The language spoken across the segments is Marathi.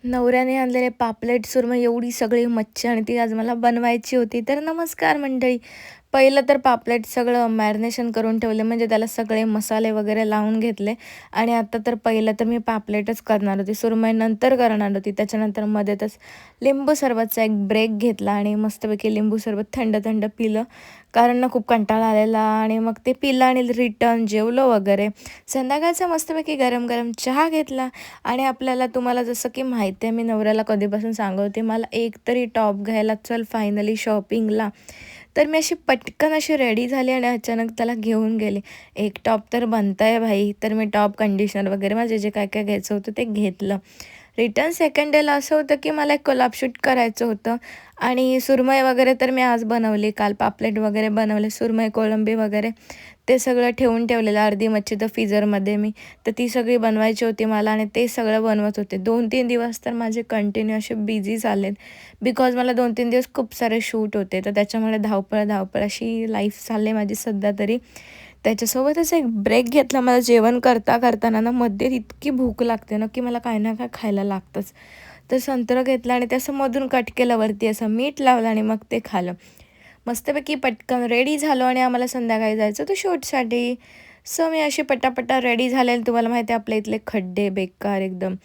नवऱ्याने आणलेले पापलेट सुरमई एवढी सगळी मच्छी आणि ती आज मला बनवायची होती. तर नमस्कार मंडळी. पहिलं तर पापलेट सगळं मॅरिनेशन करून ठेवले, म्हणजे त्याला सगळे मसाले वगैरे लावून घेतले. आणि आता तर पहिलं तर मी पापलेटच करणार होती. सुरमई नंतर करणार होती. त्याच्यानंतर मध्येच लिंबू सरबतचा एक ब्रेक घेतला आणि मस्तपैकी लिंबू सरबत थंड थंड पिलं. कारण ना खूप कंटाळा आलेला आणि मग ते पिलं आणि रिटर्न जेवलो वगैरे. संध्याकाळचा मस्तपैकी गरम गरम चहा घेतला. आणि आपल्याला तुम्हाला जसं की माहिती आहे, मी नवऱ्याला कधीपासून सांगत होते मला एक तरी टॉप घ्यायला चल फायनली शॉपिंगला. तर मी अशी पटकन अशी रेडी झाली आणि अचानक त्याला घेऊन गेले. एक टॉप तर बनतंय भाई. तर मी टॉप, कंडिशनर वगैरे माझे जे काय काय घ्यायचं होतं ते घेतलं. रिटर्न सेकंड डेला असं होतं की मला एक कोलॅब शूट करायचं होतं आणि सुरमई वगैरे तर मी आज बनवली. काल पापलेट वगैरे बनवले, सुरमई, कोळंबी वगैरे ते सगळं ठेवून ठेवलेलं. अर्धी मच्छी तर फ्रीझरमध्ये मी. तर ती सगळी बनवायची होती मला आणि ते सगळं बनवत होते. 2-3 दिवस तर माझे कंटिन्यू असे बिझी झालेत. बिकॉज मला 2-3 दिवस खूप सारे शूट होते. तर त्याच्यामुळे धावपळ अशी लाईफ चालली माझी सध्या तरी. त्याच्यासोबतच एक ब्रेक घेतला. मला जेवण करताना ना मध्ये इतकी भूक लागते ना, की मला काही ना काय खायला लागतंच. तर संत्रं घेतलं आणि ते असं मधून कट केलं वरती, असं मीठ लावलं आणि मग ते खाल्लं. मस्तपैकी पटकन रेडी झालो आणि आम्हाला संध्याकाळी जायचं होतं शूटसाठी. सो मी अशी पटापटा रेडी झाले आणि तुम्हाला माहिती आहे आपल्या इथले खड्डे बेकार एकदम.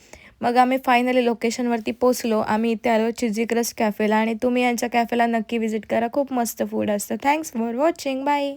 मग आम्ही फायनली लोकेशनवरती पोहोचलो. आम्ही इथे आलो चिझी क्रस्ट कॅफेला आणि तुम्ही यांच्या कॅफेला नक्की व्हिजिट करा. खूप मस्त फूड असतं. Thanks for watching. बाय.